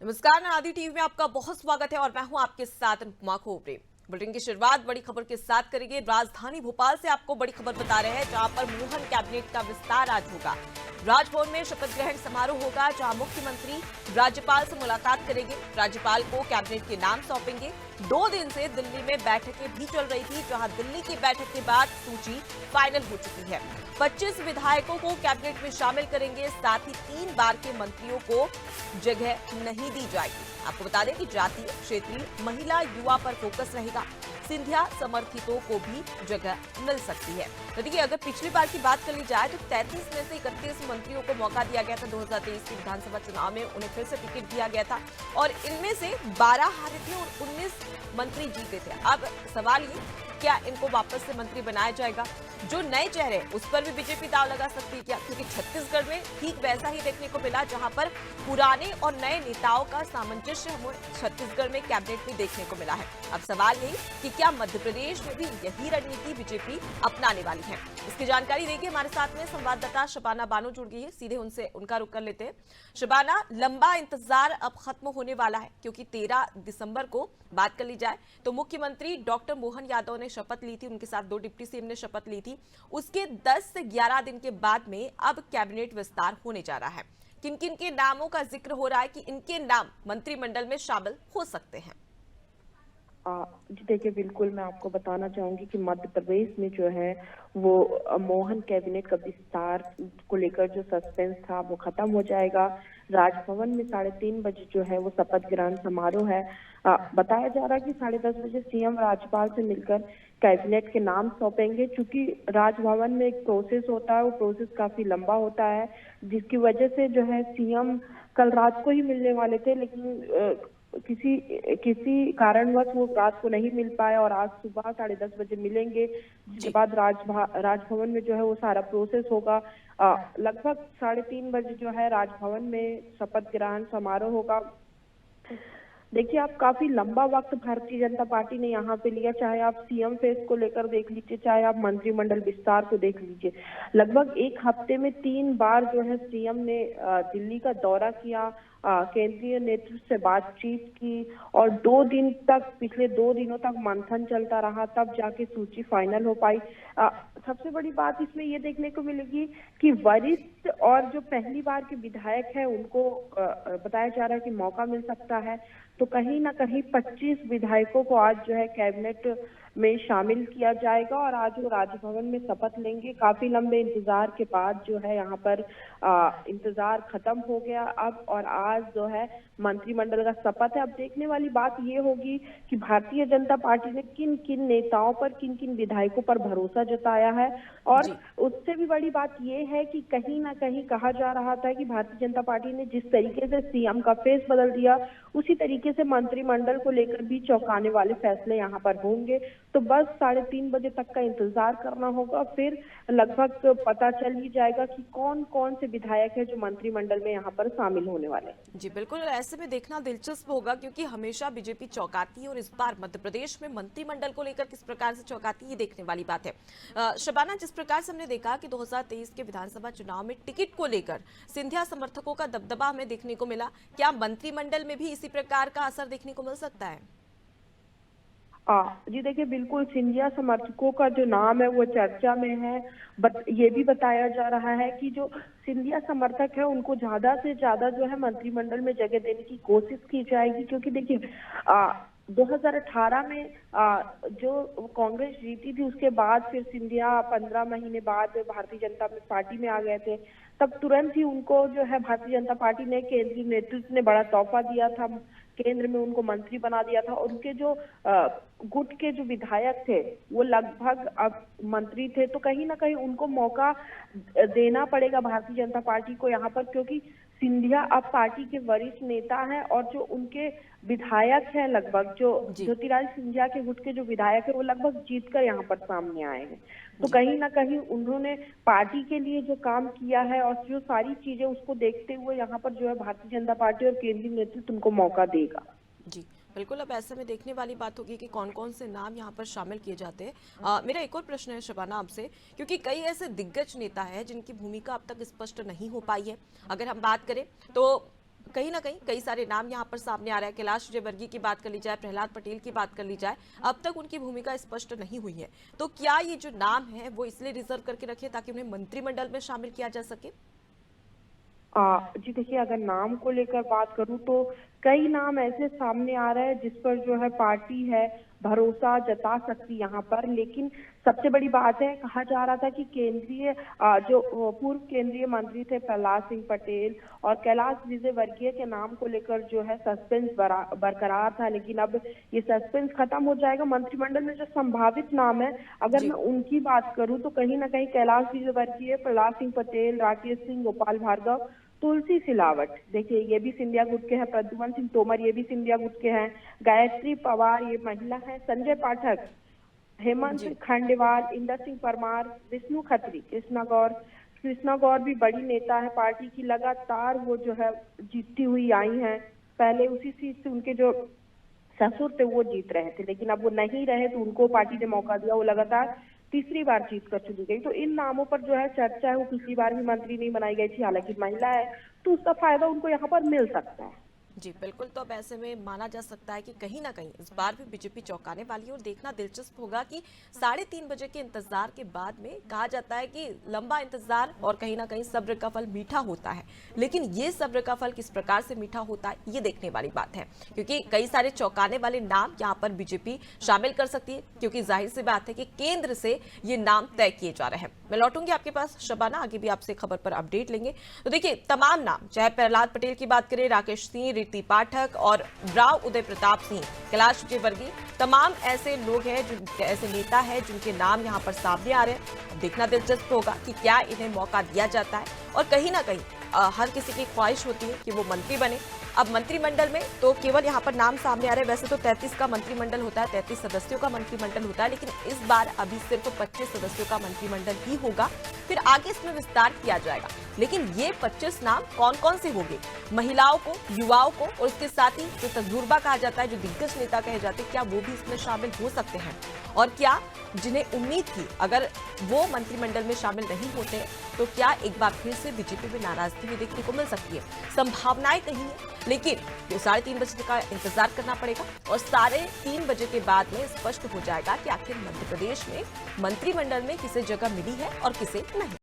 नमस्कार, आदि टीवी में आपका बहुत स्वागत है और मैं हूं आपके साथ अनुपमा खोपरे। बुलेटिन की शुरुआत बड़ी खबर के साथ करेंगे। राजधानी भोपाल से आपको बड़ी खबर बता रहे हैं, जहां पर मोहन कैबिनेट का विस्तार आज होगा। राजभवन में शपथ ग्रहण समारोह होगा, जहां मुख्यमंत्री राज्यपाल से मुलाकात करेंगे, राज्यपाल को कैबिनेट के नाम सौंपेंगे। 2 दिन से दिल्ली में बैठकें भी चल रही थी, जहां दिल्ली की बैठक के बाद सूची फाइनल हो चुकी है। 25 विधायकों को कैबिनेट में शामिल करेंगे, साथ ही 3 बार के मंत्रियों को जगह नहीं दी जाएगी। आपको बता दें कि जातीय, क्षेत्रीय, महिला, युवा पर फोकस रहेगा। सिंधिया समर्थितों को भी जगह मिल सकती है। तो देखिए, अगर पिछली बार की बात कर ली जाए तो 33 में से 31 मंत्रियों को मौका दिया गया था। 2023 के विधानसभा चुनाव में उन्हें फिर से टिकट दिया गया था और इनमें से 12 हारे थे और 19 मंत्री जीते थे। अब सवाल ये, क्या इनको वापस से मंत्री बनाया जाएगा? जो नए चेहरे, उस पर भी बीजेपी दाव लगा सकती है क्या? क्योंकि छत्तीसगढ़ में ठीक वैसा ही देखने को मिला, जहां पर पुराने और नए नेताओं का सामंजस्य हमें छत्तीसगढ़ में कैबिनेट में देखने को मिला है। अब सवाल यही कि क्या मध्य प्रदेश में भी यही रणनीति बीजेपी अपनाने वाली है? इसकी जानकारी देगी हमारे साथ में संवाददाता शबाना बानो जुड़ गई है। सीधे उनसे उनका रुख कर लेते हैं। शबाना, लंबा इंतजार अब खत्म होने वाला है, क्योंकि 13 दिसंबर को बात कर ली जाए तो मुख्यमंत्री डॉक्टर मोहन यादव ने शपथ ली थी, उनके साथ 2 डिप्टी सीएम ने शपथ ली थी। उसके 10 से 11 दिन के बाद में अब कैबिनेट विस्तार होने जा रहा है। किन किन के नामों का जिक्र हो रहा है कि इनके नाम मंत्रिमंडल में शामिल हो सकते हैं? जी देखिए, बिल्कुल मैं आपको बताना चाहूंगी कि मध्य प्रदेश में जो है वो मोहन कैबिनेट का विस्तार को लेकर जो सस्पेंस था वो खत्म हो जाएगा। राजभवन में 3:30 बजे जो है वो शपथ ग्रहण समारोह है। बताया जा रहा है कि 10:30 बजे सीएम राज्यपाल से मिलकर कैबिनेट के नाम सौंपेंगे। चूंकि राजभवन में एक प्रोसेस होता है, वो प्रोसेस काफी लंबा होता है, जिसकी वजह से जो है सीएम कल रात को ही मिलने वाले थे, लेकिन किसी किसी कारणवश वो रात को नहीं मिल पाए और आज सुबह 10:30 बजे मिलेंगे, जिसके बाद राजभवन में जो है वो सारा प्रोसेस होगा। लगभग 3:30 बजे जो है राजभवन में शपथ ग्रहण समारोह होगा। देखिए, आप काफी लंबा वक्त भारतीय जनता पार्टी ने यहाँ पे लिया, चाहे आप सीएम फेस को लेकर देख लीजिए, चाहे आप मंत्रिमंडल विस्तार को देख लीजिए। लगभग 1 हफ्ते में 3 बार जो है सीएम ने दिल्ली का दौरा किया, केंद्रीय नेतृत्व से बातचीत की और 2 दिन तक, पिछले 2 दिनों तक मंथन चलता रहा, तब जाके सूची फाइनल हो पाई। सबसे बड़ी बात इसमें ये देखने को मिलेगी कि वरिष्ठ और जो पहली बार के विधायक है उनको बताया जा रहा है कि मौका मिल सकता है। तो कहीं ना कहीं 25 विधायकों को आज जो है कैबिनेट में शामिल किया जाएगा और आज वो राजभवन में शपथ लेंगे। काफी लंबे इंतजार के बाद जो है यहाँ पर इंतजार खत्म हो गया अब, और आज जो है मंत्रिमंडल का शपथ है। अब देखने वाली बात ये होगी कि भारतीय जनता पार्टी ने किन किन नेताओं पर, किन किन विधायकों पर भरोसा जताया है। और उससे भी बड़ी बात ये है कि कहीं ना कहीं कहा जा रहा था कि भारतीय जनता पार्टी ने जिस तरीके से सीएम का फेस बदल दिया, उसी तरीके से मंत्रिमंडल को लेकर भी चौंकाने वाले फैसले यहाँ पर होंगे। तो बस 3:30 बजे तक का इंतजार करना होगा, फिर लगभग पता चल ही जाएगा कि कौन कौन से विधायक है जो मंत्रिमंडल में यहाँ पर शामिल होने वाले हैं। जी बिल्कुल, ऐसे में देखना दिलचस्प होगा, क्योंकि हमेशा बीजेपी चौंकाती है और इस बार मध्य प्रदेश में मंत्रिमंडल को लेकर किस प्रकार से चौंकाती है, ये देखने वाली बात है। शबाना, जिस प्रकार से हमने देखा कि 2023 के विधानसभा चुनाव में टिकट को लेकर सिंधिया समर्थकों का दबदबा हमें देखने को मिला, क्या मंत्रिमंडल में भी इसी प्रकार का असर देखने को मिल सकता है? जी देखिए, बिल्कुल सिंधिया समर्थकों का जो नाम है वो चर्चा में है। ये भी बताया जा रहा है कि जो सिंधिया समर्थक है उनको ज्यादा से ज्यादा जो है मंत्रिमंडल में जगह देने की कोशिश की जाएगी, क्योंकि देखिए 2018 में जो कांग्रेस जीती थी, उसके बाद फिर सिंधिया 15 महीने बाद भारतीय जनता पार्टी में आ गए थे। तब तुरंत ही उनको जो है भारतीय जनता पार्टी ने, केंद्रीय नेतृत्व ने बड़ा तोहफा दिया था, केंद्र में उनको मंत्री बना दिया था और उनके जो गुट के जो विधायक थे वो लगभग अब मंत्री थे। तो कहीं ना कहीं उनको मौका देना पड़ेगा भारतीय जनता पार्टी को यहाँ पर, क्योंकि सिंधिया अब पार्टी के वरिष्ठ नेता हैं और जो उनके विधायक हैं, लगभग जो ज्योतिरादित्य सिंधिया के गुट के जो विधायक है वो लगभग जीतकर यहाँ पर सामने आए हैं। तो कहीं ना कहीं उन्होंने पार्टी के लिए जो काम किया है और जो सारी चीजें, उसको देखते हुए यहाँ पर जो है भारतीय जनता पार्टी और केंद्रीय नेतृत्व उनको मौका देगा। जी बिल्कुल, अब ऐसे में देखने वाली बात होगी कि कौन कौन से नाम यहाँ पर शामिल किए जाते हैं। मेरा एक और प्रश्न है शबाना आपसे, क्योंकि कई ऐसे दिग्गज नेता हैं जिनकी भूमिका अब तक स्पष्ट नहीं हो पाई है। अगर हम बात करें तो कहीं ना कहीं कई सारे नाम यहाँ पर सामने आ रहे हैं। कैलाश विजयवर्गीय की बात कर ली जाए, प्रहलाद पटेल की बात कर ली जाए, अब तक उनकी भूमिका स्पष्ट नहीं हुई है। तो क्या ये जो नाम है वो इसलिए रिजर्व करके रखे ताकि उन्हें मंत्रिमंडल में शामिल किया जा सके? जी देखिए, अगर नाम को लेकर बात करूं तो कई नाम ऐसे सामने आ रहे हैं जिस पर जो है पार्टी है भरोसा जता सकती यहाँ पर। लेकिन सबसे बड़ी बात है, कहा जा रहा था कि केंद्रीय जो पूर्व केंद्रीय मंत्री थे प्रहलाद सिंह पटेल और कैलाश विजयवर्गीय के नाम को लेकर जो है सस्पेंस बरकरार था, लेकिन अब ये सस्पेंस खत्म हो जाएगा। मंत्रिमंडल में जो संभावित नाम है, अगर मैं उनकी बात करूं तो कहीं ना कहीं कैलाश विजयवर्गीय, प्रहलाद सिंह पटेल, राकेश सिंह, गोपाल भार्गव, तुलसी सिलावट, देखिए ये भी सिंधिया गुट के हैं, प्रद्युमन सिंह तोमर ये भी सिंधिया गुट के हैं, गायत्री पवार ये महिला है, संजय पाठक, हेमंत खंडेवाल, इंदर सिंह परमार, विष्णु खत्री, कृष्णा गौर भी बड़ी नेता है पार्टी की, लगातार वो जो है जीतती हुई आई हैं। पहले उसी सीट से उनके जो ससुर थे वो जीत रहे थे, लेकिन अब वो नहीं रहे तो उनको पार्टी ने मौका दिया, वो लगातार तीसरी बार जीत कर चुकी गई। तो इन नामों पर जो है चर्चा है, वो पिछली बार भी मंत्री नहीं बनाई गई थी, हालांकि महिला है तो उसका फायदा उनको यहाँ पर मिल सकता है। जी बिल्कुल। तो अब ऐसे में माना जा सकता है कि कहीं ना कहीं इस बार भी बीजेपी चौंकाने वाली है और देखना दिलचस्प होगा कि 3:30 बजे के इंतजार के बाद में कहा जाता है कि लंबा इंतजार और कहीं ना कहीं सब्र का फल मीठा होता है, लेकिन ये सब्र का फल किस प्रकार से मीठा होता है ये देखने वाली बात है, क्योंकि कई सारे चौंकाने वाले नाम यहाँ पर बीजेपी शामिल कर सकती है, क्योंकि जाहिर सी बात है कि केंद्र से ये नाम तय किए जा रहे हैं। मैं लौटूंगी आपके पास शबाना, आगे भी आपसे खबर पर अपडेट लेंगे। तो देखिए, तमाम नाम, चाहे प्रहलाद पटेल की बात करें, राकेश सिंह, रीति पाठक और राव उदय प्रताप सिंह, कैलाश विजयवर्गीय, तमाम ऐसे लोग हैं, ऐसे नेता हैं जिनके नाम यहाँ पर सामने आ रहे हैं। देखना दिलचस्प होगा कि क्या इन्हें मौका दिया जाता है, और कहीं ना कहीं हर किसी की ख्वाहिश होती है कि वो मंत्री बने। अब मंत्रिमंडल में तो केवल यहाँ पर नाम सामने आ रहे हैं, वैसे तो 33 का मंत्रिमंडल होता है, 33 सदस्यों का मंत्रिमंडल होता है, लेकिन इस बार अभी सिर्फ 25 सदस्यों का मंत्रिमंडल ही होगा, फिर आगे इसमें विस्तार किया जाएगा। लेकिन ये 25 नाम कौन कौन से होंगे, महिलाओं को, युवाओं को और उसके साथ ही जो तजुर्बा कहा जाता है, जो दिग्गज नेता कहे जाते हैं, क्या वो भी इसमें शामिल हो सकते हैं? और क्या जिन्हें उम्मीद थी अगर वो मंत्रिमंडल में शामिल नहीं होते तो क्या एक बार फिर से बीजेपी में नाराजगी भी देखने को मिल सकती है? संभावनाएं कहीं है, लेकिन 3:30 बजे का इंतजार करना पड़ेगा और 3:30 बजे के बाद में स्पष्ट हो जाएगा कि आखिर मध्य प्रदेश में मंत्रिमंडल में किसे जगह मिली है और किसे नहीं।